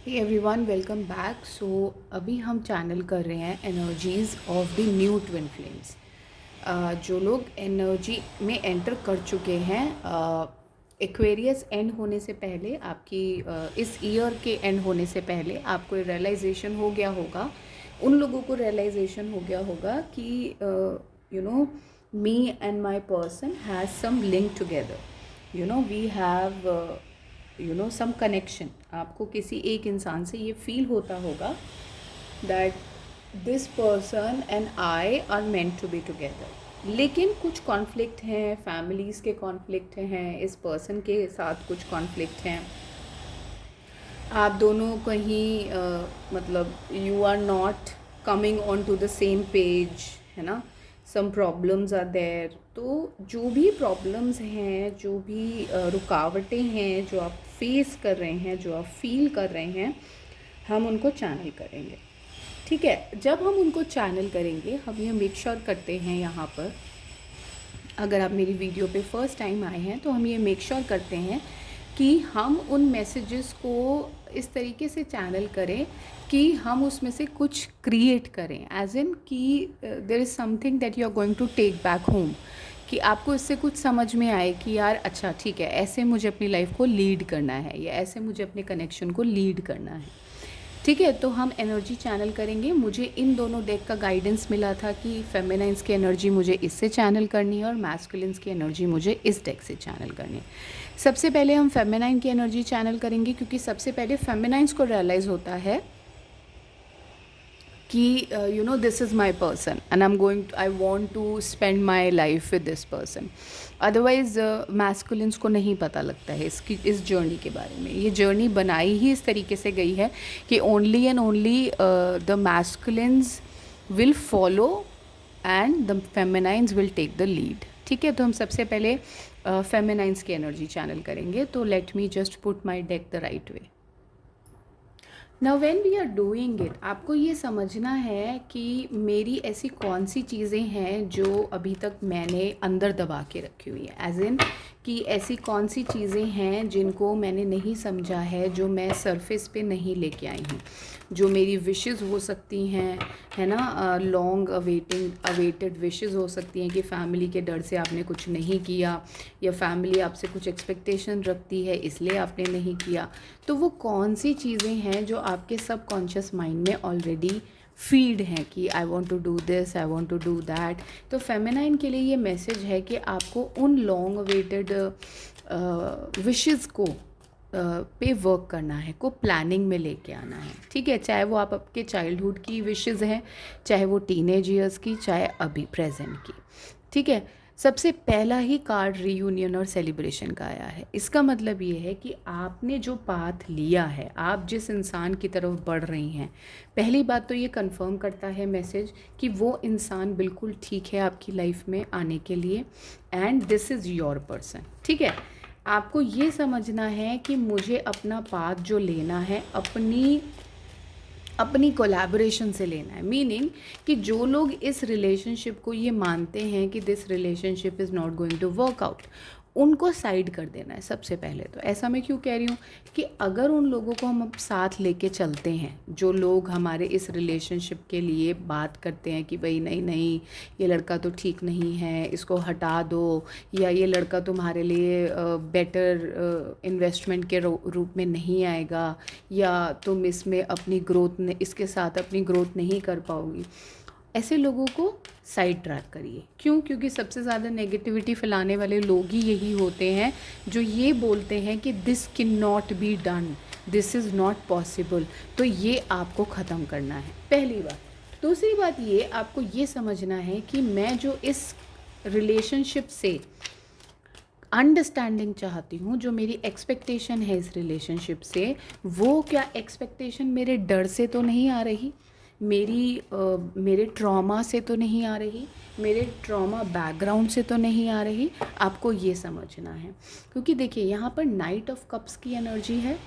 हे everyone, welcome back. So अभी हम channel कर रहे हैं energies of the new twin flames. जो लोग एनर्जी में एंटर कर चुके हैं, एक्वेरियस एंड होने से पहले, आपकी इस ईयर के एंड होने से पहले आपको रियलाइजेशन हो गया होगा, उन लोगों को रियलाइजेशन हो गया होगा कि me and my person has some link together. We have some connection. आपको किसी एक इंसान से ये फील होता होगा that this person and I are meant to be together. लेकिन कुछ कॉन्फ्लिक्ट हैं, फैमिलीज़ के कॉन्फ्लिक्ट हैं, इस पर्सन के साथ कुछ कॉन्फ्लिक्ट हैं। आप दोनों कहीं मतलब you are not coming on to the same page, है ना। Some problems are there. तो जो भी प्रॉब्लम्स हैं, जो भी रुकावटें हैं जो आप फेस कर रहे हैं, जो आप फील कर रहे हैं, हम उनको चैनल करेंगे। ठीक है। जब हम उनको चैनल करेंगे, हम ये मेक श्योर करते हैं यहाँ पर, अगर आप मेरी वीडियो पे फर्स्ट टाइम आए हैं तो हम ये मेक श्योर करते हैं कि हम उन मैसेजेस को इस तरीके से चैनल करें कि हम उसमें से कुछ क्रिएट करें, एज इन कि there is something that you are going to take back home, कि आपको इससे कुछ समझ में आए कि यार अच्छा ठीक है, ऐसे मुझे अपनी लाइफ को लीड करना है, या ऐसे मुझे अपने कनेक्शन को लीड करना है। ठीक है। तो हम एनर्जी चैनल करेंगे। मुझे इन दोनों डेक का गाइडेंस मिला था कि फेमिनाइन्स की एनर्जी मुझे इससे चैनल करनी है और मैस्कुलिन्स की एनर्जी मुझे इस डेक से चैनल करनी है। सबसे पहले हम फेमिनाइन की एनर्जी चैनल करेंगे, क्योंकि सबसे पहले फेमिनाइन्स को रियलाइज़ होता है कि this is my person and I want to spend my life with this person. Otherwise masculines को नहीं पता लगता है इस जर्नी के बारे में। ये जर्नी बनाई ही इस तरीके से गई है कि only and only the masculines will follow and the feminines will take the lead. ठीक है। तो हम सबसे पहले फेमिनाइन्स की एनर्जी चैनल करेंगे। तो let me just put my deck the right way. Now when we are doing it, आपको ये समझना है कि मेरी ऐसी कौन सी चीज़ें हैं जो अभी तक मैंने अंदर दबा के रखी हुई है, एज इन कि ऐसी कौन सी चीज़ें हैं जिनको मैंने नहीं समझा है, जो मैं सरफेस पे नहीं लेके आई हूँ, जो मेरी विशेस हो सकती हैं, है ना। लॉन्ग अवेटेड विशेस हो सकती हैं कि फैमिली के डर से आपने कुछ नहीं किया, या फैमिली आपसे कुछ एक्सपेक्टेशन रखती है इसलिए आपने नहीं किया। तो वो कौन सी चीज़ें हैं जो आपके सबकॉन्शियस माइंड में ऑलरेडी फीड हैं कि I want to do this, I want to do that. तो फेमिनाइन के लिए ये मैसेज है कि आपको उन लॉन्ग अवेटेड विशेस को पे वर्क करना है, को प्लानिंग में लेके आना है। ठीक है। चाहे वो आप आपके चाइल्डहुड की विशेस हैं, चाहे वो टीनेज ईयर्स की, चाहे अभी प्रेजेंट की। ठीक है। सबसे पहला ही कार्ड रीयूनियन और सेलिब्रेशन का आया है। इसका मतलब ये है कि आपने जो पाथ लिया है, आप जिस इंसान की तरफ बढ़ रही हैं, पहली बात तो ये कंफर्म करता है मैसेज कि वो इंसान बिल्कुल ठीक है आपकी लाइफ में आने के लिए, and this is your person. ठीक है। आपको ये समझना है कि मुझे अपना पाथ जो लेना है अपनी कोलैबोरेशन से लेना है। मीनिंग कि जो लोग इस रिलेशनशिप को ये मानते हैं कि this relationship is not going to work out, उनको साइड कर देना है सबसे पहले। तो ऐसा मैं क्यों कह रही हूँ कि अगर उन लोगों को हम अब साथ लेके चलते हैं, जो लोग हमारे इस रिलेशनशिप के लिए बात करते हैं कि भाई नहीं नहीं, ये लड़का तो ठीक नहीं है, इसको हटा दो, या ये लड़का तुम्हारे लिए बेटर इन्वेस्टमेंट के रूप में नहीं आएगा, या तुम इसमें अपनी इसके साथ अपनी ग्रोथ नहीं कर पाओगी, ऐसे लोगों को साइड ट्रैक करिए। क्यों? क्योंकि सबसे ज़्यादा नेगेटिविटी फैलाने वाले लोग ही यही होते हैं जो ये बोलते हैं कि this can not be done, this is not possible. तो ये आपको ख़त्म करना है, पहली बात। दूसरी बात, ये आपको ये समझना है कि मैं जो इस रिलेशनशिप से अंडरस्टैंडिंग चाहती हूँ, जो मेरी एक्सपेक्टेशन है इस रिलेशनशिप से, वो क्या एक्सपेक्टेशन मेरे डर से तो नहीं आ रही, मेरे ट्रॉमा से तो नहीं आ रही, मेरे ट्रॉमा बैकग्राउंड से तो नहीं आ रही। आपको ये समझना है, क्योंकि देखिए यहाँ पर नाइट ऑफ कप्स की एनर्जी है,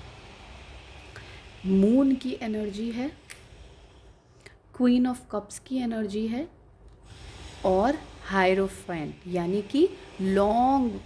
मून की एनर्जी है, क्वीन ऑफ कप्स की एनर्जी है, और हायरोफेंट यानी कि लॉन्ग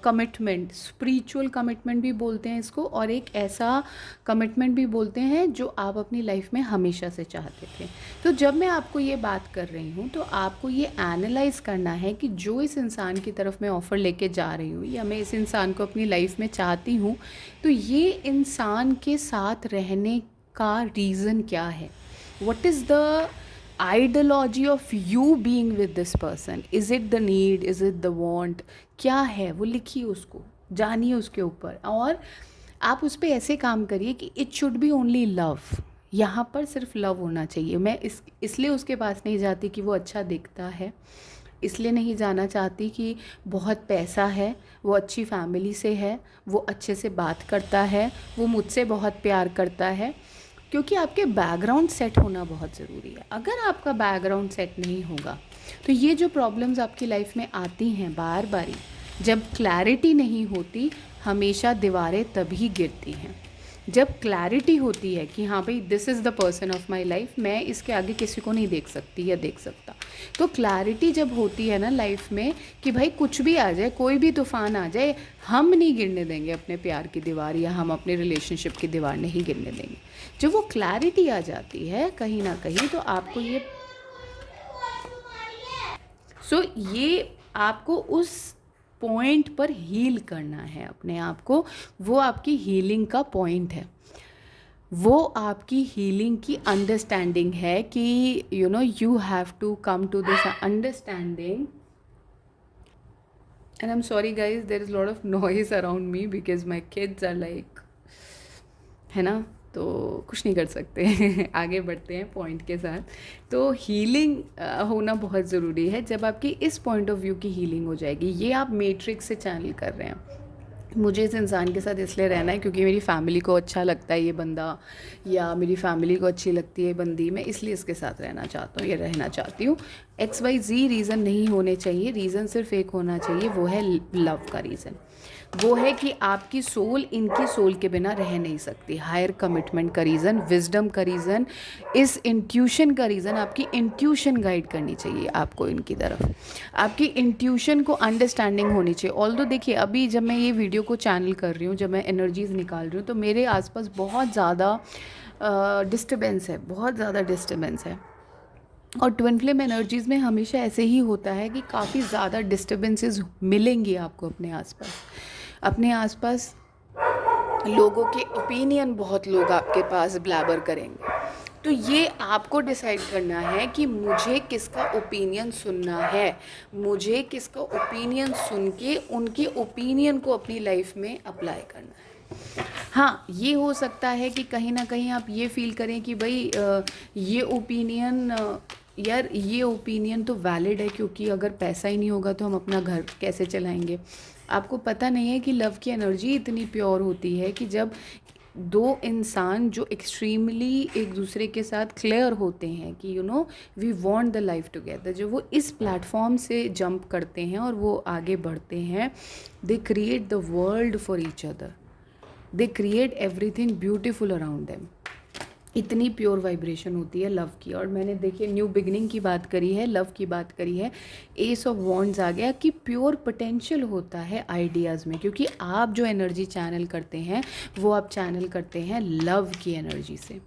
कमिटमेंट, स्पिरिचुअल कमिटमेंट भी बोलते हैं इसको, और एक ऐसा कमिटमेंट भी बोलते हैं जो आप अपनी लाइफ में हमेशा से चाहते थे। तो जब मैं आपको ये बात कर रही हूँ तो आपको ये एनालाइज करना है कि जो इस इंसान की तरफ मैं ऑफ़र लेके जा रही हूँ या मैं इस इंसान को अपनी लाइफ में चाहती हूँ, तो ये इंसान के साथ रहने का रीज़न क्या है। What is the ideology of you being with this person, is it the need, is it the want, क्या है वो लिखिए, उसको जानिए उसके ऊपर, और आप उस पर ऐसे काम करिए कि it should be only love. यहाँ पर सिर्फ लव होना चाहिए। मैं इसलिए उसके पास नहीं जाती कि वो अच्छा दिखता है, इसलिए नहीं जाना चाहती कि बहुत पैसा है, वो अच्छी फैमिली से है, वो अच्छे से बात करता है, वो मुझसे बहुत प्यार करता है, क्योंकि आपके बैकग्राउंड सेट होना बहुत ज़रूरी है। अगर आपका बैकग्राउंड सेट नहीं होगा तो ये जो प्रॉब्लम्स आपकी लाइफ में आती हैं बार बारी, जब क्लैरिटी नहीं होती, हमेशा दीवारें तभी गिरती हैं। जब क्लैरिटी होती है कि हाँ भाई this is the person of my life, मैं इसके आगे किसी को नहीं देख सकती या देख सकता, तो क्लैरिटी जब होती है ना लाइफ में कि भाई कुछ भी आ जाए, कोई भी तूफान आ जाए, हम नहीं गिरने देंगे अपने प्यार की दीवार, या हम अपने रिलेशनशिप की दीवार नहीं गिरने देंगे। जब वो क्लैरिटी आ जाती है कहीं ना कहीं, तो आपको ये आपको उस पॉइंट पर हील करना है अपने आप को। वो आपकी हीलिंग का पॉइंट है, वो आपकी हीलिंग की अंडरस्टैंडिंग है कि you have to come to this understanding. And I am sorry guys, there is lot of noise around me because my kids are like, है ना, तो कुछ नहीं कर सकते। आगे बढ़ते हैं पॉइंट के साथ। तो हीलिंग होना बहुत ज़रूरी है। जब आपकी इस पॉइंट ऑफ व्यू की हीलिंग हो जाएगी, ये आप मैट्रिक्स से चैनल कर रहे हैं, मुझे इस इंसान के साथ इसलिए रहना है क्योंकि मेरी फैमिली को अच्छा लगता है ये बंदा, या मेरी फैमिली को अच्छी लगती है बंदी, मैं इसलिए इसके साथ रहना चाहता हूँ या रहना चाहती हूँ। XYZ रीज़न नहीं होने चाहिए, रीज़न सिर्फ एक होना चाहिए, वो है लव का रीज़न। वो है कि आपकी सोल इनकी सोल के बिना रह नहीं सकती। हायर कमिटमेंट का रीज़न, विजडम का रीज़न, इस इंट्यूशन का रीज़न, आपकी इंट्यूशन गाइड करनी चाहिए आपको इनकी तरफ। आपकी इंट्यूशन को अंडरस्टैंडिंग होनी चाहिए। ऑल्दो देखिए, अभी जब मैं ये वीडियो को चैनल कर रही हूँ, जब मैं एनर्जीज़ निकाल रही हूँ, तो मेरे आसपास बहुत ज़्यादा डिस्टर्बेंस है, बहुत ज़्यादा डिस्टर्बेंस है। और ट्विन फ्लेम एनर्जीज़ में हमेशा ऐसे ही होता है कि काफ़ी ज़्यादा डिस्टर्बेंसेस मिलेंगी आपको अपने आसपास लोगों के ओपिनियन, बहुत लोग आपके पास ब्लैबर करेंगे। तो ये आपको डिसाइड करना है कि मुझे किसका ओपिनियन सुनना है, मुझे किसका ओपिनियन सुन के उनके ओपिनियन को अपनी लाइफ में अप्लाई करना है। हाँ, ये हो सकता है कि कहीं ना कहीं आप ये फील करें कि भाई ये ओपिनियन, यार ये ओपिनियन तो वैलिड है, क्योंकि अगर पैसा ही नहीं होगा तो हम अपना घर कैसे चलाएंगे। आपको पता नहीं है कि लव की एनर्जी इतनी प्योर होती है कि जब दो इंसान जो एक्सट्रीमली एक दूसरे के साथ क्लियर होते हैं कि we want the life together, जब वो इस प्लेटफॉर्म से जंप करते हैं और वो आगे बढ़ते हैं, they create the world for each other, they create everything beautiful around them. इतनी प्योर वाइब्रेशन होती है लव की। और मैंने देखिए न्यू बिगनिंग की बात करी है, लव की बात करी है, एस ऑफ वॉन्ड्स आ गया कि प्योर पोटेंशियल होता है आइडियाज़ में, क्योंकि आप जो एनर्जी चैनल करते हैं वो आप चैनल करते हैं लव की एनर्जी से।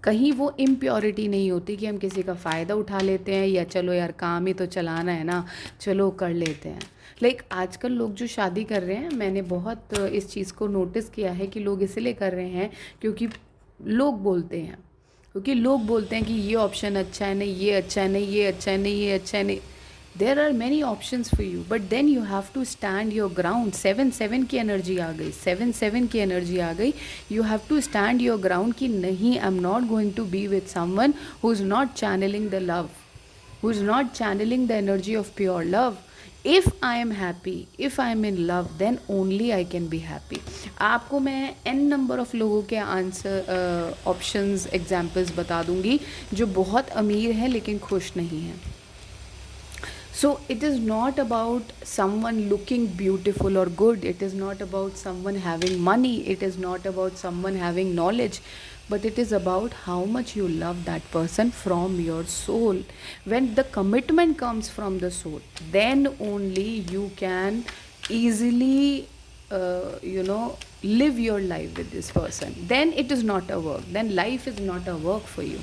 कहीं वो इम्प्योरिटी नहीं होती कि हम किसी का फ़ायदा उठा लेते हैं, या चलो यार काम ही तो चलाना है ना, चलो कर लेते हैं। लाइक आजकल लोग जो शादी कर रहे हैं, मैंने बहुत इस चीज़ को नोटिस किया है कि लोग इसलिए कर रहे हैं क्योंकि लोग बोलते हैं, कि ये ऑप्शन अच्छा है, नहीं ये अच्छा है, नहीं ये अच्छा है, नहीं ये अच्छा है, नहीं। There are many options for you, but then you have to stand your ground. 7-7 की एनर्जी आ गई, 7-7 की एनर्जी आ गई। You have to stand your ground कि नहीं, I am not going to be with someone who is not channelling the love, who is not channelling the energy of pure love. If I am happy, if I am in love, then only I can be happy. आपको मैं n number of लोगों के answer options examples बता दूंगी जो बहुत अमीर हैं लेकिन खुश नहीं हैं। So it is not about someone looking beautiful or good. It is not about someone having money. It is not about someone having knowledge. But it is about how much you love that person from your soul. When the commitment comes from the soul, then only you can easily live your life with this person, then it is not a work, then life is not a work for you.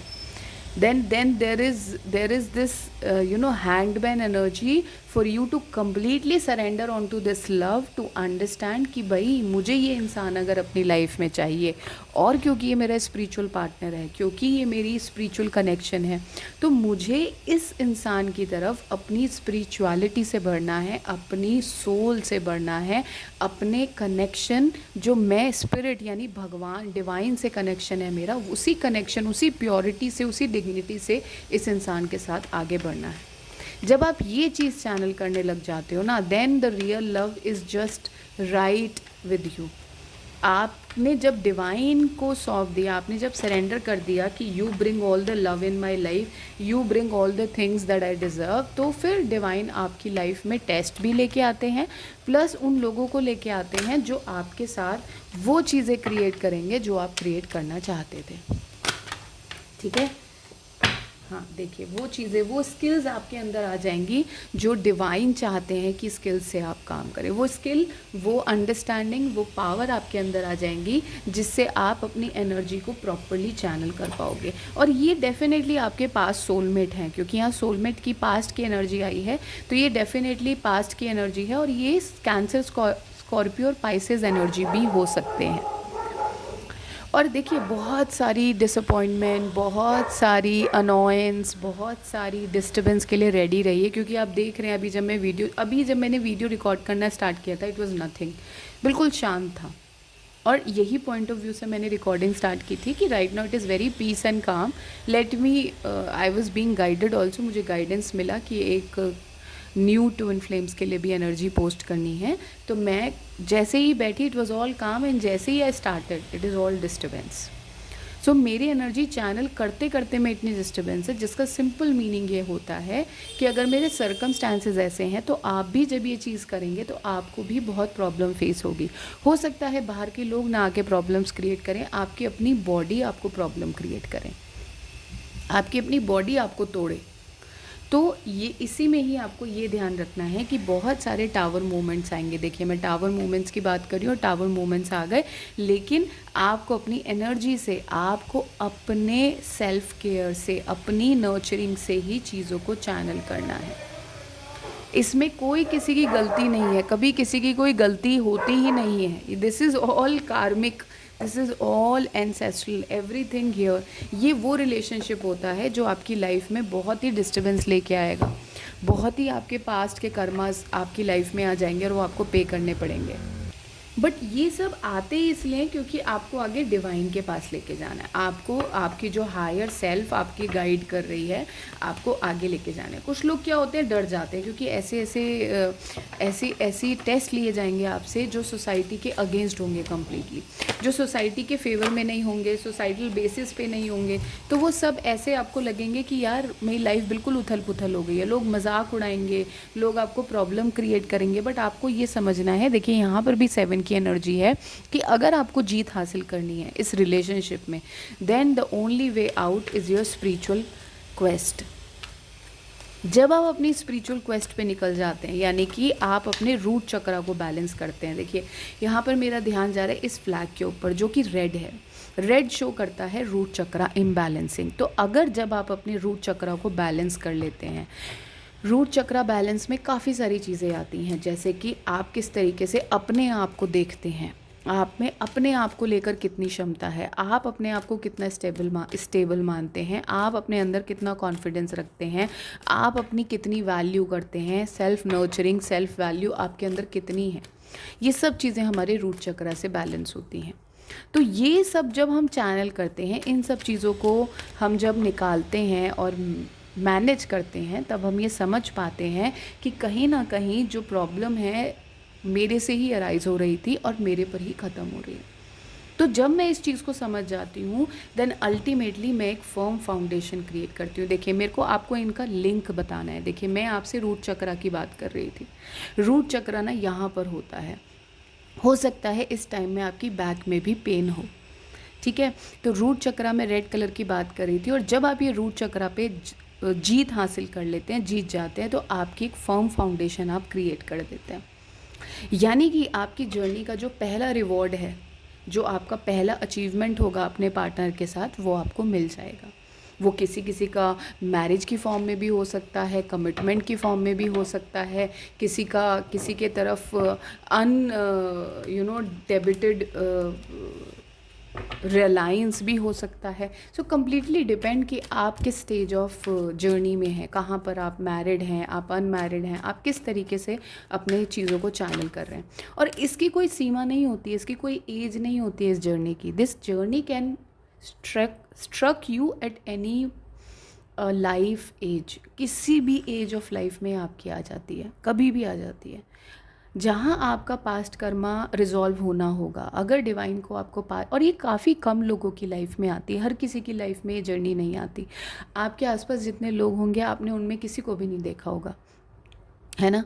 Then there is this handman energy for you to completely surrender onto this love, to understand कि भाई मुझे ये इंसान अगर अपनी life में चाहिए, और क्योंकि ये मेरा स्पिरिचुअल पार्टनर है, क्योंकि ये मेरी स्पिरिचुअल कनेक्शन है, तो मुझे इस इंसान की तरफ अपनी स्पिरिचुअलिटी से बढ़ना है, अपनी सोल से बढ़ना है, अपने कनेक्शन जो मैं स्पिरिट यानी भगवान डिवाइन से कनेक्शन है मेरा, उसी कनेक्शन, उसी प्योरिटी से, उसी डिग्निटी से इस इंसान के साथ आगे बढ़ना है। जब आप ये चीज़ चैनल करने लग जाते हो ना, then the real love is just right with you. आपने जब डिवाइन को सौंप दिया, आपने जब सरेंडर कर दिया कि you bring all the love in my life, you bring all the things that I deserve, तो फिर डिवाइन आपकी लाइफ में टेस्ट भी लेके आते हैं, प्लस उन लोगों को लेके आते हैं जो आपके साथ वो चीज़ें क्रिएट करेंगे जो आप क्रिएट करना चाहते थे। ठीक है, हाँ देखिए, वो चीज़ें, वो स्किल्स आपके अंदर आ जाएंगी जो डिवाइन चाहते हैं कि स्किल्स से आप काम करें। वो स्किल, वो अंडरस्टैंडिंग, वो पावर आपके अंदर आ जाएंगी जिससे आप अपनी एनर्जी को प्रॉपरली चैनल कर पाओगे। और ये डेफिनेटली आपके पास सोलमेट हैं, क्योंकि यहाँ सोलमेट की पास्ट की एनर्जी आई है, तो ये डेफिनेटली पास्ट की एनर्जी है, और ये कैंसर, स्कॉर्पियो और पाइसेस एनर्जी भी हो सकते हैं। और देखिए, बहुत सारी डिसअपॉइंटमेंट, बहुत सारी अनोयंस, बहुत सारी डिस्टर्बेंस के लिए रेडी रहिए, क्योंकि आप देख रहे हैं अभी जब मैंने वीडियो रिकॉर्ड करना स्टार्ट किया था, इट वाज नथिंग, बिल्कुल शांत था। और यही पॉइंट ऑफ व्यू से मैंने रिकॉर्डिंग स्टार्ट की थी कि right now it is very peace and calm, let me, I was being guided also, मुझे गाइडेंस मिला कि एक न्यू ट्विन फ्लेम्स के लिए भी एनर्जी पोस्ट करनी है। तो मैं जैसे ही बैठी, it was all calm, and जैसे ही I started it is all disturbance. So मेरी एनर्जी चैनल करते करते में इतनी डिस्टर्बेंस है, जिसका सिंपल मीनिंग ये होता है कि अगर मेरे सर्कमस्टांसेस ऐसे हैं, तो आप भी जब ये चीज़ करेंगे तो आपको भी बहुत प्रॉब्लम फेस होगी। हो सकता है बाहर के लोग ना आके प्रॉब्लम्स क्रिएट करें, आपकी अपनी बॉडी आपको प्रॉब्लम क्रिएट करें, आपकी अपनी बॉडी आपको तोड़े। तो ये इसी में ही आपको ये ध्यान रखना है कि बहुत सारे टावर मूवमेंट्स आएंगे। देखिए, मैं टावर मूवमेंट्स की बात कर रही हूँ, और टावर मूवमेंट्स आ गए, लेकिन आपको अपनी एनर्जी से, आपको अपने सेल्फ केयर से, अपनी नर्चरिंग से ही चीज़ों को चैनल करना है। इसमें कोई किसी की गलती नहीं है, कभी किसी की कोई गलती होती ही नहीं है। दिस इज़ ऑल कार्मिक, this is all ancestral, everything here. ये वो रिलेशनशिप होता है जो आपकी लाइफ में बहुत ही डिस्टर्बेंस लेके आएगा, बहुत ही आपके पास्ट के कर्मास आपकी लाइफ में आ जाएंगे, और वो आपको पे करने पड़ेंगे। बट ये सब आते ही इसलिए क्योंकि आपको आगे डिवाइन के पास लेके जाना है, आपको आपकी जो हायर सेल्फ आपकी गाइड कर रही है, आपको आगे लेके जाना है। कुछ लोग क्या होते हैं, डर जाते हैं, क्योंकि ऐसी टेस्ट लिए जाएंगे आपसे जो सोसाइटी के अगेंस्ट होंगे कम्प्लीटली, जो सोसाइटी के फेवर में नहीं होंगे, सोसाइटल बेसिस पे नहीं होंगे। तो वो सब ऐसे आपको लगेंगे कि यार मेरी लाइफ बिल्कुल उथल पुथल हो गई है, लोग मजाक उड़ाएंगे, लोग आपको प्रॉब्लम क्रिएट करेंगे। बट आपको ये समझना है, देखिए यहाँ पर भी 7 की एनर्जी है कि अगर आपको जीत हासिल करनी है इस रिलेशनशिप में, then the only way out is your spiritual quest. जब आप अपनी स्पिरिचुअल क्वेस्ट पे निकल जाते हैं, यानी कि आप अपने रूट चक्रा को बैलेंस करते हैं। देखिए, यहाँ पर मेरा ध्यान जा रहा है इस फ्लैग के ऊपर जो कि रेड है, रेड शो करता है रूट चक्रा इम्बैलेंसिंग। तो अगर जब आप अपने रूट चक्रा को बैलेंस कर लेते हैं, रूट चक्रा बैलेंस में काफ़ी सारी चीज़ें आती हैं, जैसे कि आप किस तरीके से अपने आप को देखते हैं, आप में अपने आप को लेकर कितनी क्षमता है, आप अपने आप को कितना स्टेबल मानते हैं, आप अपने अंदर कितना कॉन्फिडेंस रखते हैं, आप अपनी कितनी वैल्यू करते हैं, सेल्फ नर्चरिंग, सेल्फ वैल्यू आपके अंदर कितनी है। ये सब चीज़ें हमारे रूट चक्रा से बैलेंस होती हैं। तो ये सब जब हम चैनल करते हैं, इन सब चीज़ों को हम जब निकालते हैं और मैनेज करते हैं, तब हम ये समझ पाते हैं कि कहीं ना कहीं जो प्रॉब्लम है मेरे से ही अराइज हो रही थी और मेरे पर ही ख़त्म हो रही है। तो जब मैं इस चीज़ को समझ जाती हूँ, देन अल्टीमेटली मैं एक फर्म फाउंडेशन क्रिएट करती हूँ। देखिए, मेरे को आपको इनका लिंक बताना है। देखिए, मैं आपसे रूट चक्रा की बात कर रही थी। रूट चक्रा ना यहाँ पर होता है, हो सकता है इस टाइम में आपकी बैक में भी पेन हो, ठीक है। तो रूट चक्रा में रेड कलर की बात कर रही थी, और जब आप ये रूट चक्रा पे जीत हासिल कर लेते हैं, जीत जाते हैं, तो आपकी एक फर्म फाउंडेशन आप क्रिएट कर देते हैं। यानी कि आपकी जर्नी का जो पहला रिवॉर्ड है, जो आपका पहला अचीवमेंट होगा अपने पार्टनर के साथ, वो आपको मिल जाएगा। वो किसी किसी का मैरिज की फॉर्म में भी हो सकता है, कमिटमेंट की फॉर्म में भी हो सकता है, किसी का किसी के तरफ अन डेबिटेड रिलायंस भी हो सकता है। सो कम्प्लीटली डिपेंड कि आप किस स्टेज ऑफ जर्नी में हैं, कहाँ पर आप मैरिड हैं, आप अनमैरिड हैं, आप किस तरीके से अपने चीज़ों को चैनल कर रहे हैं। और इसकी कोई सीमा नहीं होती है, इसकी कोई एज नहीं होती है इस जर्नी की। This journey can struck you at any life age, किसी भी एज ऑफ लाइफ में आपकी आ जाती है, कभी भी आ जाती है। जहाँ आपका पास्ट कर्मा रिजॉल्व होना होगा, अगर डिवाइन को आपको और ये काफ़ी कम लोगों की लाइफ में आती है, हर किसी की लाइफ में ये जर्नी नहीं आती। आपके आसपास जितने लोग होंगे आपने उनमें किसी को भी नहीं देखा होगा, है ना।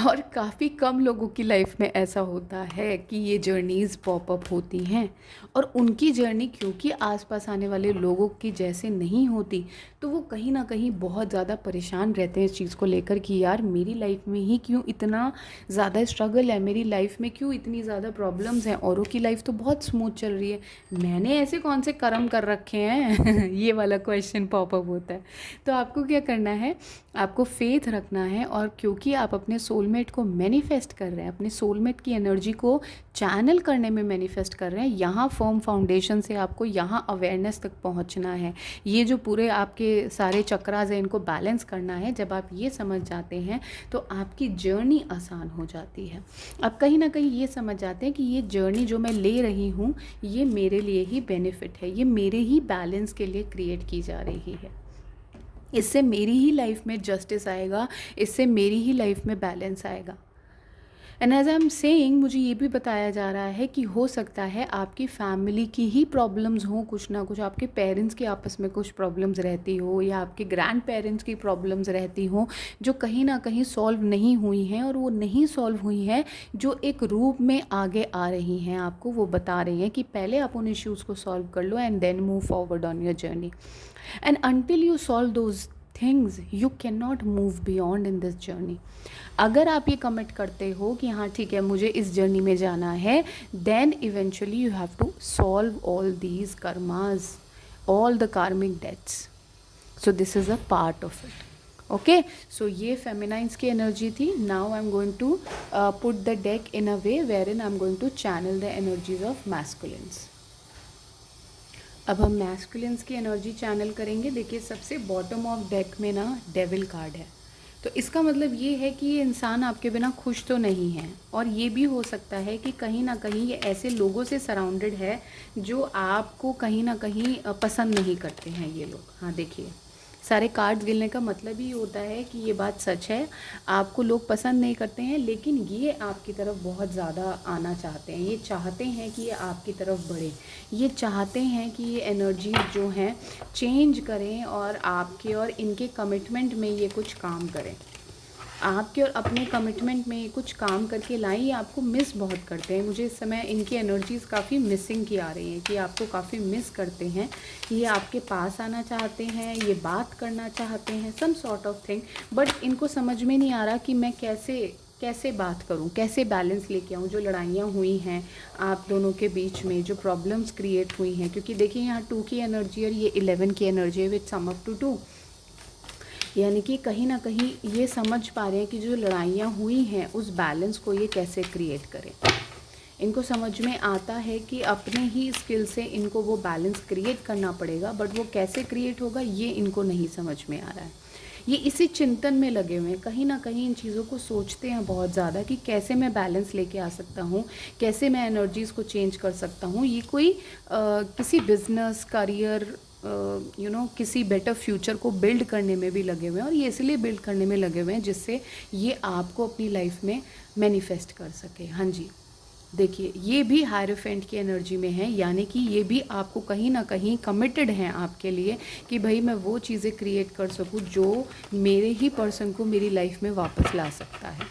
और काफ़ी कम लोगों की लाइफ में ऐसा होता है कि ये जर्नीज़ पॉपअप होती हैं। और उनकी जर्नी क्योंकि आसपास आने वाले लोगों की जैसे नहीं होती, तो वो कहीं ना कहीं बहुत ज़्यादा परेशान रहते हैं इस चीज़ को लेकर कि यार मेरी लाइफ में ही क्यों इतना ज़्यादा स्ट्रगल है, मेरी लाइफ में क्यों इतनी ज़्यादा प्रॉब्लम्स हैं, औरों की लाइफ तो बहुत स्मूथ चल रही है, मैंने ऐसे कौन से कर्म कर रखे हैं ये वाला क्वेश्चन पॉपअप होता है। तो आपको क्या करना है, आपको फेथ रखना है। और क्योंकि आप अपने सोलमेट को मैनिफेस्ट कर रहे हैं, अपने सोलमेट की एनर्जी को चैनल करने में मैनिफेस्ट कर रहे हैं, यहाँ फर्म फाउंडेशन से आपको यहाँ अवेयरनेस तक पहुँचना है। ये जो पूरे आपके सारे चक्रास हैं इनको बैलेंस करना है। जब आप ये समझ जाते हैं तो आपकी जर्नी आसान हो जाती है। आप कहीं ना कहीं ये समझ जाते हैं कि ये जर्नी जो मैं ले रही हूँ ये मेरे लिए ही बेनिफिट है, ये मेरे ही बैलेंस के लिए क्रिएट की जा रही है, इससे मेरी ही लाइफ में जस्टिस आएगा, इससे मेरी ही लाइफ में बैलेंस आएगा। And as I am saying, मुझे ये भी बताया जा रहा है कि हो सकता है आपकी फैमिली की ही प्रॉब्लम्स हों, कुछ ना कुछ आपके पेरेंट्स के आपस में कुछ प्रॉब्लम्स रहती हो, या आपके ग्रैंड पेरेंट्स की प्रॉब्लम्स रहती हो जो कहीं ना कहीं सॉल्व नहीं हुई हैं। और वो नहीं सॉल्व हुई हैं जो एक रूप में आगे आ रही हैं, आपको वो बता रही हैं कि पहले आप उन इश्यूज़ को सॉल्व कर लो and then move forward on your journey. And until you solve those things you cannot move beyond in this journey। अगर आप ये कमिट करते हो कि हाँ ठीक है मुझे इस जर्नी में जाना है, then eventually you have to solve all these karmas, all the karmic debts। so this is a part of it। Okay, so ये फेमिनाइंस की एनर्जी थी। Now I am going to put the deck in a way where in I am going to channel the energies of masculines. अब हम masculines की energy channel करेंगे। देखिए सबसे bottom of deck में ना डेविल कार्ड है, तो इसका मतलब ये है कि ये इंसान आपके बिना खुश तो नहीं है। और ये भी हो सकता है कि कहीं ना कहीं ये ऐसे लोगों से सराउंडेड है जो आपको कहीं ना कहीं पसंद नहीं करते हैं ये लोग। हाँ देखिए, सारे कार्ड्स गिनने का मतलब ही होता है कि ये बात सच है, आपको लोग पसंद नहीं करते हैं, लेकिन ये आपकी तरफ बहुत ज़्यादा आना चाहते हैं। ये चाहते हैं कि ये आपकी तरफ बढ़े, ये चाहते हैं कि ये एनर्जी जो हैं चेंज करें और आपके और इनके कमिटमेंट में ये कुछ काम करें, आपके और अपने कमिटमेंट में ये कुछ काम करके लाएं। ये आपको मिस बहुत करते हैं। मुझे इस समय इनकी एनर्जीज़ काफ़ी मिसिंग की आ रही हैं कि आपको काफ़ी मिस करते हैं। ये आपके पास आना चाहते हैं, ये बात करना चाहते हैं, some sort of thing, but इनको समझ में नहीं आ रहा कि मैं कैसे बात करूं, कैसे बैलेंस लेके आऊं। जो लड़ाइयाँ हुई हैं आप दोनों के बीच में, जो प्रॉब्लम्स क्रिएट हुई हैं, क्योंकि देखिए यहाँ 2 की एनर्जी और ये 11 की एनर्जी है विच सम अप टू 2, यानी कि कहीं ना कहीं ये समझ पा रहे हैं कि जो लड़ाइयाँ हुई हैं उस बैलेंस को ये कैसे क्रिएट करें। इनको समझ में आता है कि अपने ही स्किल से इनको वो बैलेंस क्रिएट करना पड़ेगा, बट वो कैसे क्रिएट होगा ये इनको नहीं समझ में आ रहा है। ये इसी चिंतन में लगे हुए हैं, कहीं ना कहीं इन चीज़ों को सोचते हैं बहुत ज़्यादा कि कैसे मैं बैलेंस लेके आ सकता हूँ, कैसे मैं एनर्जीज़ को चेंज कर सकता हूँ। ये कोई किसी बिजनेस करियर किसी बेटर फ्यूचर को बिल्ड करने में भी लगे हुए हैं। और ये इसलिए बिल्ड करने में लगे हुए हैं जिससे ये आपको अपनी लाइफ में मैनिफेस्ट कर सके। हाँ जी, देखिए ये भी हायरोफेंट की एनर्जी में है, यानी कि ये भी आपको कहीं ना कहीं कमिटेड हैं आपके लिए कि भाई मैं वो चीज़ें क्रिएट कर सकूँ जो मेरे ही पर्सन को मेरी लाइफ में वापस ला सकता है।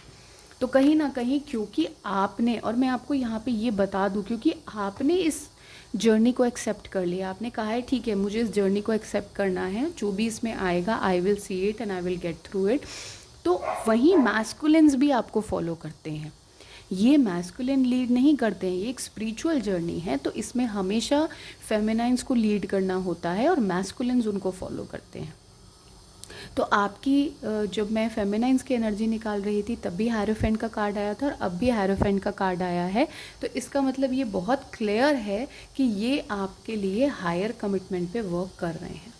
तो कहीं ना कहीं क्योंकि आपने, और मैं आपको यहाँ पे ये बता दूँ, क्योंकि आपने इस जर्नी को एक्सेप्ट कर लिया, आपने कहा है ठीक है मुझे इस जर्नी को एक्सेप्ट करना है, जो भी इसमें आएगा I will see it and I will get through it. तो वहीं मैस्कुलिन्स भी आपको फॉलो करते हैं, ये मैस्कुलिन लीड नहीं करते हैं, ये एक स्पिरिचुअल जर्नी है, तो इसमें हमेशा फेमिनाइन्स को लीड करना होता है और मैस्कुलिन्स उनको फॉलो करते हैं। तो आपकी जब मैं फेमिनाइन्स की एनर्जी निकाल रही थी तब भी हायरोफेंट का कार्ड आया था और अब भी हायरोफेंट का कार्ड आया है, तो इसका मतलब ये बहुत क्लियर है कि ये आपके लिए हायर कमिटमेंट पे वर्क कर रहे हैं।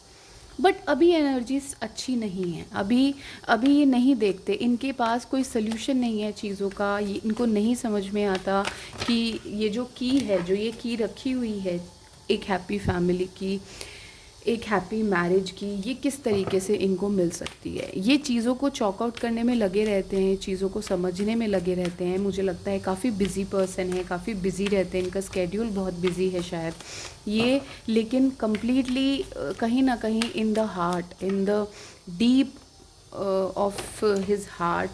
बट अभी एनर्जीज अच्छी नहीं है, अभी अभी ये नहीं देखते, इनके पास कोई सल्यूशन नहीं है चीज़ों का, ये इनको नहीं समझ में आता कि ये जो की है, जो ये की रखी हुई है एक हैप्पी फैमिली की, एक हैप्पी मैरिज की, ये किस तरीके से इनको मिल सकती है। ये चीज़ों को चॉक आउट करने में लगे रहते हैं, चीज़ों को समझने में लगे रहते हैं। मुझे लगता है काफ़ी बिजी पर्सन है, काफ़ी बिजी रहते हैं, इनका स्केड्यूल बहुत बिजी है शायद ये, लेकिन कम्प्लीटली कहीं ना कहीं in the heart, in the deep of his heart,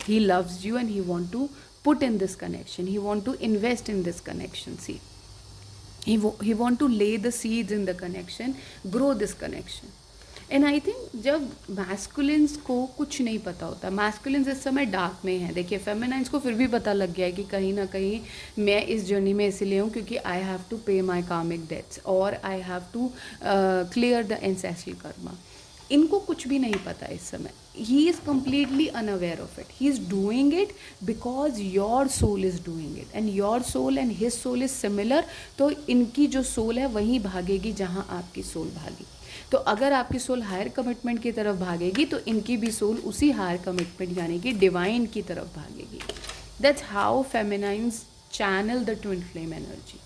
he loves you and he want to put in this connection, he want to invest in this connection. See, he want to lay the seeds in the connection, grow this connection. And I think जब masculines को कुछ नहीं पता होता, masculines इस समय dark में है, देखिए फेमिनाइन्स को फिर भी पता लग गया है कि कहीं ना कहीं मैं इस जर्नी में इसलिए हूँ क्योंकि आई हैव टू पे माई कार्मिक डेट्स और I have to clear the ancestral karma. इनको कुछ भी नहीं पता इस समय, he is completely unaware of it, he is doing it because your soul is doing it and your soul and his soul is similar. तो इनकी जो सोल है वहीं भागेगी जहाँ आपकी सोल भागी। तो अगर आपकी सोल हायर कमिटमेंट की तरफ भागेगी तो इनकी भी सोल उसी हायर कमिटमेंट यानी कि डिवाइन की तरफ भागेगी। That's how feminines channel the twin flame energy.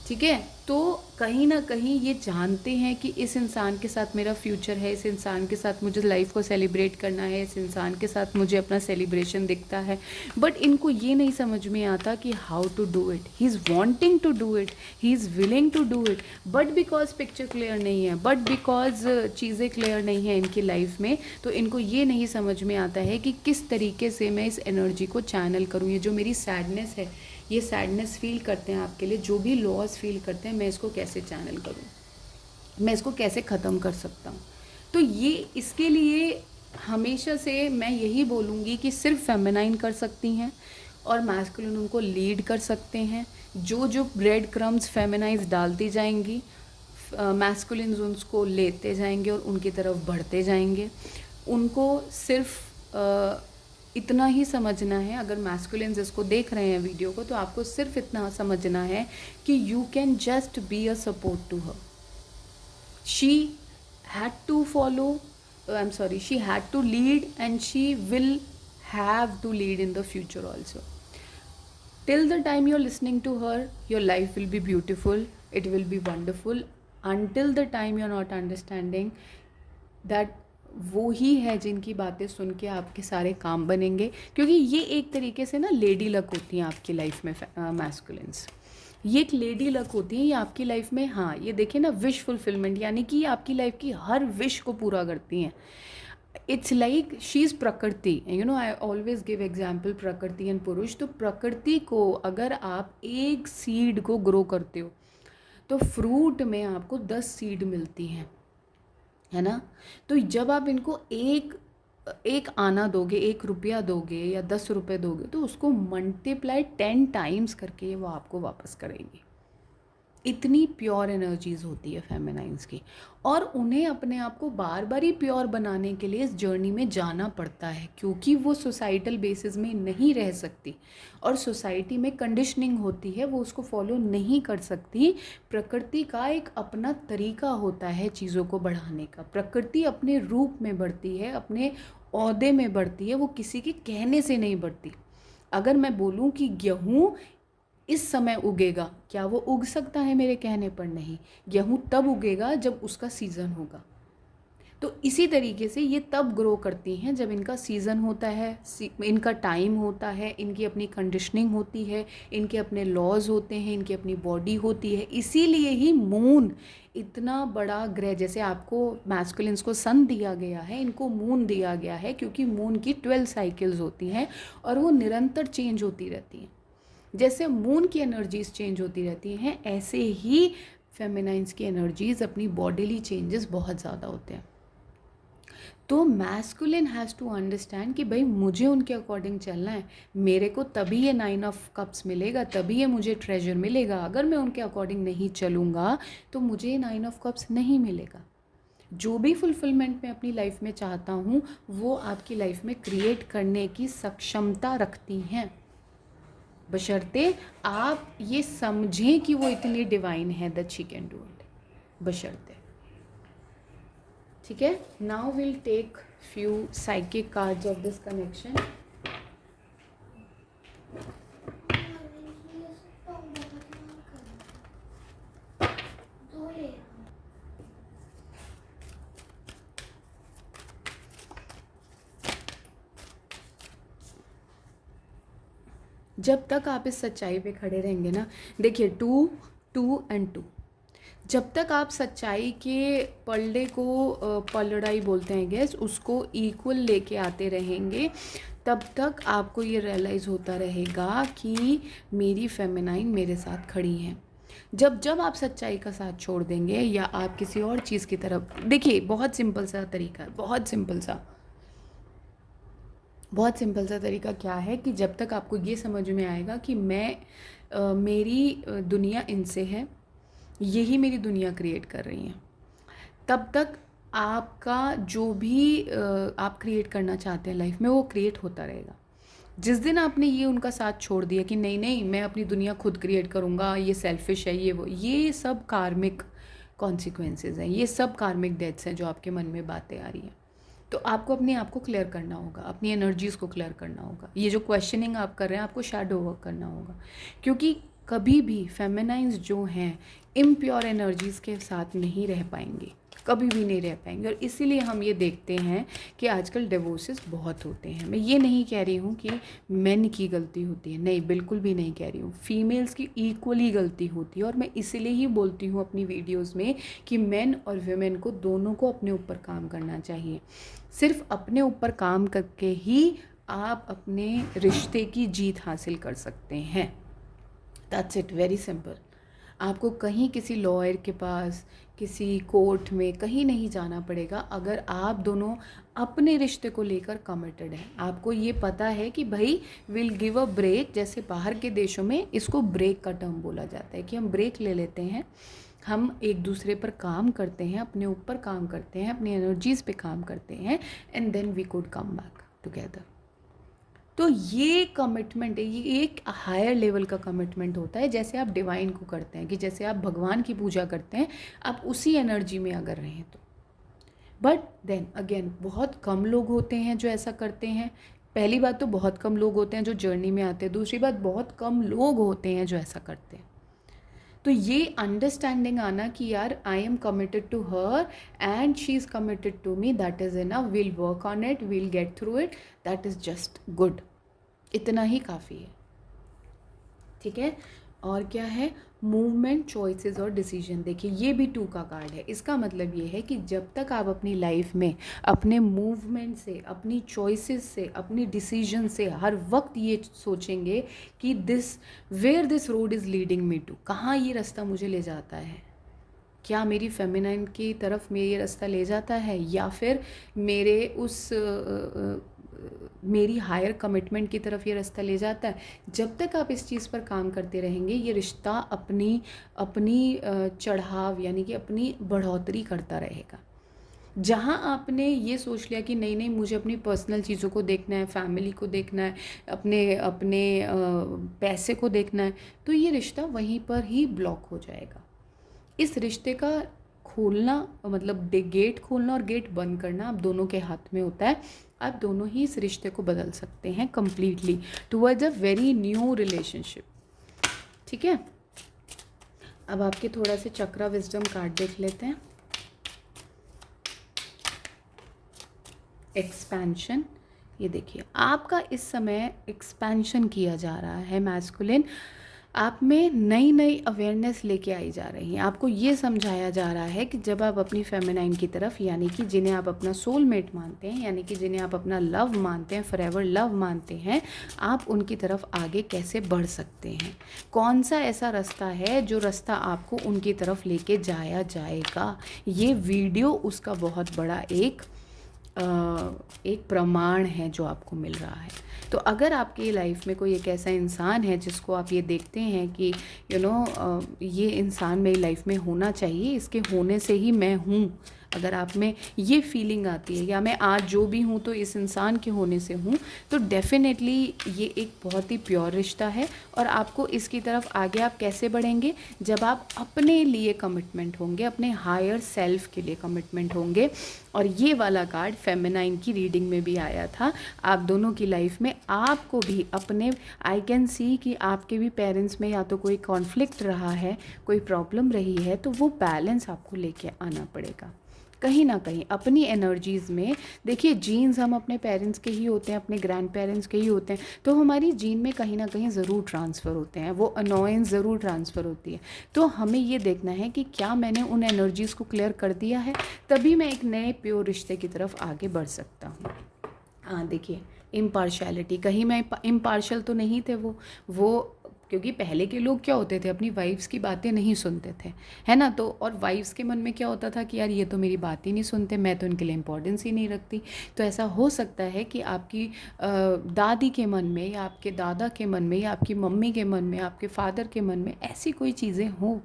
ठीक है, तो कहीं ना कहीं ये जानते हैं कि इस इंसान के साथ मेरा फ्यूचर है, इस इंसान के साथ मुझे लाइफ को सेलिब्रेट करना है, इस इंसान के साथ मुझे अपना सेलिब्रेशन दिखता है, बट इनको ये नहीं समझ में आता कि how to do it. He is wanting to do it, he is willing to do it, but because picture clear नहीं है, बट बिकॉज चीज़ें क्लियर नहीं है इनकी लाइफ में, तो इनको ये नहीं समझ में आता है कि किस तरीके से मैं इस एनर्जी को चैनल करूँ। ये जो मेरी सैडनेस है, ये सैडनेस फील करते हैं आपके लिए, जो भी लॉस फील करते हैं, मैं इसको कैसे चैनल करूं, मैं इसको कैसे ख़त्म कर सकता हूं। तो ये इसके लिए हमेशा से मैं यही बोलूँगी कि सिर्फ फेमिनाइन कर सकती हैं और मैस्कुलिन उनको लीड कर सकते हैं। जो जो ब्रेड क्रम्स फेमिनाइज डालती जाएंगी, मैस्कुलिन उनको लेते जाएंगे और उनकी तरफ बढ़ते जाएंगे। उनको सिर्फ इतना ही समझना है, अगर मैस्कुलिन्स इसको देख रहे हैं वीडियो को, तो आपको सिर्फ इतना समझना है कि you can just be a support to her. She had to follow, I am sorry, she had to lead and she will have to lead in the future also. Till the time you're listening to her, your life will be beautiful, it will be wonderful. Until the time you're not understanding that वो ही है जिनकी बातें सुन के आपके सारे काम बनेंगे, क्योंकि ये एक तरीके से ना लेडी लक होती हैं आपकी लाइफ में। मैस्कुलिन्स ये एक लेडी लक होती है, ये आपकी लाइफ में, हाँ ये देखिए ना, विश फुलफिलमेंट, यानी कि ये आपकी लाइफ की हर विश को पूरा करती हैं। इट्स लाइक शी इज़ प्रकृति, आई ऑलवेज गिव एग्जाम्पल प्रकृति एंड पुरुष। तो प्रकृति को अगर आप एक सीड को ग्रो करते हो तो फ्रूट में आपको 10 सीड मिलती हैं, है ना। तो जब आप इनको एक आना दोगे, 1 रुपया दोगे या 10 रुपये दोगे, तो उसको मल्टीप्लाई 10 टाइम्स करके वो आपको वापस करेंगे। इतनी प्योर एनर्जीज होती है फेमिनाइन्स की, और उन्हें अपने आप को बार बार ही प्योर बनाने के लिए इस जर्नी में जाना पड़ता है, क्योंकि वो सोसाइटल बेसिस में नहीं रह सकती और सोसाइटी में कंडीशनिंग होती है, वो उसको फॉलो नहीं कर सकती। प्रकृति का एक अपना तरीका होता है चीज़ों को बढ़ाने का। प्रकृति अपने रूप में बढ़ती है, अपने ओहदे में बढ़ती है, वो किसी के कहने से नहीं बढ़ती। अगर मैं बोलूँ कि गेहूँ इस समय उगेगा, क्या वो उग सकता है मेरे कहने पर? नहीं। गेहूँ तब उगेगा जब उसका सीज़न होगा। तो इसी तरीके से ये तब ग्रो करती हैं जब इनका सीज़न होता है, इनका टाइम होता है, इनकी अपनी कंडीशनिंग होती है, इनके अपने लॉज होते हैं, इनकी अपनी बॉडी होती है। इसीलिए ही मून इतना बड़ा ग्रह, जैसे आपको मैस्कुलिन्स को सन दिया गया है, इनको मून दिया गया है, क्योंकि मून की 12 साइकिल्स होती हैं और वो निरंतर चेंज होती रहती हैं। जैसे मून की एनर्जीज चेंज होती रहती हैं, ऐसे ही फेमिनाइन्स की एनर्जीज, अपनी बॉडीली चेंजेस बहुत ज़्यादा होते हैं। तो मैस्कुलिन हैज़ टू अंडरस्टैंड कि भाई मुझे उनके अकॉर्डिंग चलना है, मेरे को तभी ये 9 ऑफ कप्स मिलेगा, तभी ये मुझे ट्रेजर मिलेगा। अगर मैं उनके अकॉर्डिंग नहीं चलूँगा तो मुझे ये 9 ऑफ कप्स नहीं मिलेगा। जो भी फुलफिलमेंट मैं अपनी लाइफ में चाहता हूँ वो आपकी लाइफ में क्रिएट करने की सक्षमता रखती हैं, बशर्ते आप ये समझें कि वो इतनी डिवाइन है that she can do it, बशर्ते। ठीक है, now will take few psychic cards of this connection. जब तक आप इस सच्चाई पे खड़े रहेंगे ना, देखिए 2 2 एंड 2, जब तक आप सच्चाई के पलड़े को पलड़ाई बोलते हैं गैस, उसको इक्वल लेके आते रहेंगे, तब तक आपको ये रियलाइज़ होता रहेगा कि मेरी फेमिनाइन मेरे साथ खड़ी हैं। जब जब आप सच्चाई का साथ छोड़ देंगे या आप किसी और चीज़ की तरफ, देखिए बहुत सिंपल सा तरीका है, बहुत सिंपल सा तरीका क्या है कि जब तक आपको ये समझ में आएगा कि मेरी दुनिया इनसे है, यही मेरी दुनिया क्रिएट कर रही हैं, तब तक आपका जो भी आप क्रिएट करना चाहते हैं लाइफ में वो क्रिएट होता रहेगा। जिस दिन आपने ये उनका साथ छोड़ दिया कि नहीं नहीं मैं अपनी दुनिया खुद क्रिएट करूँगा, ये सेल्फिश है, ये वो, ये सब कार्मिक कॉन्सिक्वेंसेस हैं, ये सब कार्मिक डेथ्स हैं जो आपके मन में बातें आ रही हैं। तो आपको अपने आप को क्लियर करना होगा, अपनी एनर्जीज़ को क्लियर करना होगा। ये जो क्वेश्चनिंग आप कर रहे हैं आपको शैडो वर्क करना होगा, क्योंकि कभी भी फेमिनाइन्स जो हैं इम्प्योर एनर्जीज़ के साथ नहीं रह पाएंगे, कभी भी नहीं रह पाएंगे। और इसीलिए हम ये देखते हैं कि आजकल डिवोर्सेस बहुत होते हैं। मैं ये नहीं कह रही हूँ कि मेन की गलती होती है, नहीं, बिल्कुल भी नहीं कह रही हूँ, फीमेल्स की इक्वली गलती होती है। और मैं इसीलिए ही बोलती हूँ अपनी वीडियोस में कि मेन और वुमेन को दोनों को अपने ऊपर काम करना चाहिए। सिर्फ अपने ऊपर काम करके ही आप अपने रिश्ते की जीत हासिल कर सकते हैं। That's it, very simple. आपको कहीं किसी लॉयर के पास, किसी कोर्ट में कहीं नहीं जाना पड़ेगा अगर आप दोनों अपने रिश्ते को लेकर कमिटेड हैं। आपको ये पता है कि भाई विल गिव अ ब्रेक, जैसे बाहर के देशों में इसको ब्रेक का टर्म बोला जाता है कि हम ब्रेक ले लेते हैं, हम एक दूसरे पर काम करते हैं, अपने ऊपर काम करते हैं, अपनी एनर्जीज़ पे काम करते हैं, and then we could come back together. तो ये कमिटमेंट है, ये एक हायर लेवल का कमिटमेंट होता है। जैसे आप डिवाइन को करते हैं, कि जैसे आप भगवान की पूजा करते हैं, आप उसी एनर्जी में अगर रहें तो। बट देन अगेन बहुत कम लोग होते हैं जो ऐसा करते हैं। पहली बात तो बहुत कम लोग होते हैं जो जर्नी में आते हैं, दूसरी बात बहुत कम लोग होते हैं जो ऐसा करते हैं। तो ये अंडरस्टैंडिंग आना कि यार I am committed to her and she is committed to me, that is enough, we'll work on it, we'll get through it, that is just good. इतना ही काफ़ी है, ठीक है। और क्या है, मूवमेंट, चॉइसेस और डिसीजन। देखिए ये भी 2 का कार्ड है। इसका मतलब ये है कि जब तक आप अपनी लाइफ में अपने मूवमेंट से, अपनी चॉइसेस से, अपनी डिसीजन से हर वक्त ये सोचेंगे कि where this road is leading me to, कहाँ ये रास्ता मुझे ले जाता है, क्या मेरी फेमिनाइन की तरफ में ये रास्ता ले जाता है या फिर मेरे मेरी हायर कमिटमेंट की तरफ ये रास्ता ले जाता है। जब तक आप इस चीज़ पर काम करते रहेंगे ये रिश्ता अपनी चढ़ाव यानी कि अपनी बढ़ोतरी करता रहेगा। जहाँ आपने ये सोच लिया कि नहीं नहीं मुझे अपनी पर्सनल चीज़ों को देखना है, फैमिली को देखना है, अपने अपने पैसे को देखना है, तो ये रिश्ता वहीं पर ही ब्लॉक हो जाएगा। इस रिश्ते का खोलना मतलब गेट खोलना और गेट बंद करना आप दोनों के हाथ में होता है। आप दोनों ही इस रिश्ते को बदल सकते हैं completely towards a very new relationship, ठीक है। अब आपके थोड़ा से चक्रा विजडम कार्ड देख लेते हैं। एक्सपेंशन, ये देखिए आपका इस समय एक्सपेंशन किया जा रहा है मैस्कुलिन, आप में नई नई अवेयरनेस लेके आई जा रही है। आपको ये समझाया जा रहा है कि जब आप अपनी फेमिनाइन की तरफ, यानी कि जिन्हें आप अपना सोलमेट मानते हैं, यानी कि जिन्हें आप अपना लव मानते हैं, फॉरएवर लव मानते हैं, आप उनकी तरफ आगे कैसे बढ़ सकते हैं। कौन सा ऐसा रास्ता है जो रास्ता आपको उनकी तरफ लेके जाया जाएगा। ये वीडियो उसका बहुत बड़ा एक एक प्रमाण है जो आपको मिल रहा है। तो अगर आपकी लाइफ में कोई एक ऐसा इंसान है जिसको आप ये देखते हैं कि ये इंसान मेरी लाइफ में होना चाहिए, इसके होने से ही मैं हूँ, अगर आप में ये फीलिंग आती है या मैं आज जो भी हूँ तो इस इंसान के होने से हूँ, तो डेफ़िनेटली ये एक बहुत ही प्योर रिश्ता है। और आपको इसकी तरफ आगे आप कैसे बढ़ेंगे, जब आप अपने लिए कमिटमेंट होंगे, अपने हायर सेल्फ के लिए कमिटमेंट होंगे। और ये वाला कार्ड फेमिनाइन की रीडिंग में भी आया था। आप दोनों की लाइफ में आपको भी अपने, आई कैन सी कि आपके भी पेरेंट्स में या तो कोई कॉन्फ्लिक्ट रहा है, कोई प्रॉब्लम रही है, तो वो बैलेंस आपको लेके आना पड़ेगा कहीं ना कहीं अपनी एनर्जीज़ में। देखिए, जीन्स हम अपने पेरेंट्स के ही होते हैं, अपने ग्रैंड पेरेंट्स के ही होते हैं, तो हमारी जीन में कहीं ना कहीं ज़रूर ट्रांसफ़र होते हैं, वो अनोयंस ज़रूर ट्रांसफ़र होती है। तो हमें ये देखना है कि क्या मैंने उन एनर्जीज़ को क्लियर कर दिया है, तभी मैं एक नए प्योर रिश्ते की तरफ आगे बढ़ सकता हूँ। हाँ, देखिए, इम्पार्शलिटी, कहीं मैं इम्पार्शल तो नहीं थे वो क्योंकि पहले के लोग क्या होते थे, अपनी वाइफ्स की बातें नहीं सुनते थे, है ना। तो और वाइफ्स के मन में क्या होता था कि यार ये तो मेरी बात ही नहीं सुनते, मैं तो इनके लिए इम्पोर्टेंस ही नहीं रखती। तो ऐसा हो सकता है कि आपकी दादी के मन में या आपके दादा के मन में या आपकी मम्मी के मन में, आपके फादर के मन में ऐसी कोई चीज़ें हों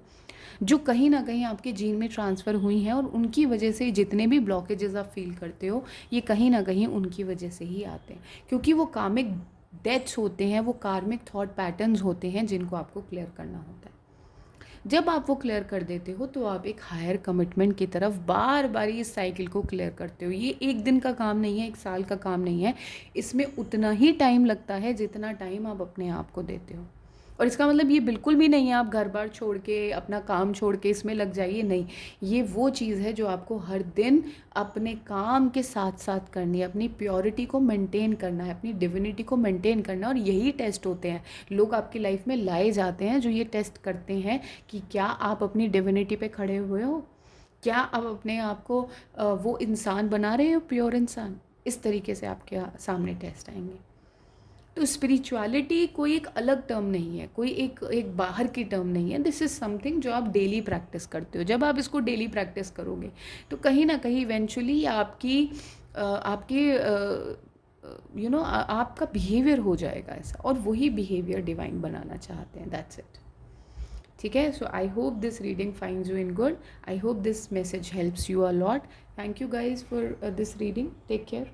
जो कहीं ना कहीं आपके जीन में ट्रांसफ़र हुई हैं, और उनकी वजह से जितने भी ब्लॉकेजेस आप फील करते हो, ये कहीं ना कहीं उनकी वजह से ही आते हैं, क्योंकि वो कामिक डेथ्स होते हैं, वो कार्मिक थॉट पैटर्न्स होते हैं जिनको आपको क्लियर करना होता है। जब आप वो क्लियर कर देते हो तो आप एक हायर कमिटमेंट की तरफ बार बार इस साइकिल को क्लियर करते हो। ये एक दिन का काम नहीं है, एक साल का काम नहीं है, इसमें उतना ही टाइम लगता है जितना टाइम आप अपने आप को देते हो। और इसका मतलब ये बिल्कुल भी नहीं है आप घर बार छोड़ के, अपना काम छोड़ के इसमें लग जाइए, नहीं। ये वो चीज़ है जो आपको हर दिन अपने काम के साथ साथ करनी है, अपनी प्योरिटी को मेंटेन करना है, अपनी डिविनिटी को मेंटेन करना है। और यही टेस्ट होते हैं, लोग आपकी लाइफ में लाए जाते हैं जो ये टेस्ट करते हैं कि क्या आप अपनी डिविनिटी पे खड़े हुए हो, क्या आप अपने आप को वो इंसान बना रहे हो, प्योर इंसान। इस तरीके से आपके सामने टेस्ट आएंगे। तो स्पिरिचुअलिटी कोई एक अलग टर्म नहीं है, कोई एक एक बाहर की टर्म नहीं है। दिस इज़ समथिंग जो आप डेली प्रैक्टिस करते हो। जब आप इसको डेली प्रैक्टिस करोगे तो कहीं ना कहीं इवेंचुअली आपकी आपका बिहेवियर हो जाएगा ऐसा, और वही बिहेवियर डिवाइन बनाना चाहते हैं। That's it. ठीक है। So I hope this reading finds you in good, I hope this message helps you a lot. Thank you guys for this reading, take care.